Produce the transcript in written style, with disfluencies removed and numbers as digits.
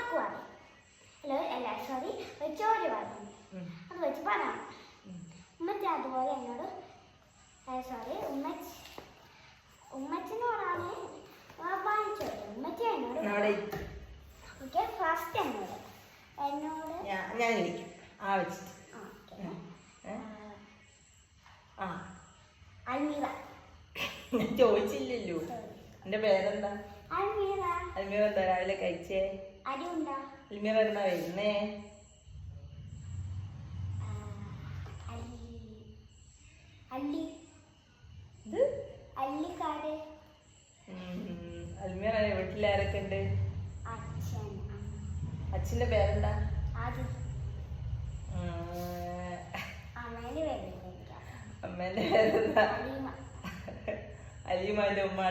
കണക്ക് പറയും. അല്ല സോറി, ഒരു ചോദ്യം പറയും. അത് വെച്ച് പറയാം. ഉമ്മച്ചി അതുപോലെ എന്നോട് സോറി ഉമ്മച്ചിനോടാണ് വാങ്ങിച്ചത്. ഉമ്മച്ചി എന്നോട് എനിക്ക് ഫസ്റ്റ് എന്നോട് ഞാൻ വിളിക്കാം ആ വെച്ചിട്ട് അൽമീറ. ഞാൻ ചോദിച്ചില്ലല്ലോ എന്റെ പേരെന്താ? അൽമീറ. അൽമീറ എന്താ രാവിലെ കഴിച്ചേ? അരിയുണ്ടാ? അൽമീറ എന്നാ വരുന്നേ? അല്ലിക്കാട്. അൽമീറ വീട്ടിലാരൊക്കെ ഉണ്ട്? അച്ഛൻ. അച്ഛന്റെ പേരെന്താ? ആദി. അമ്മേന്റെ പേരെന്താ? അലീമ. അലീമാന്റെ ഉമ്മ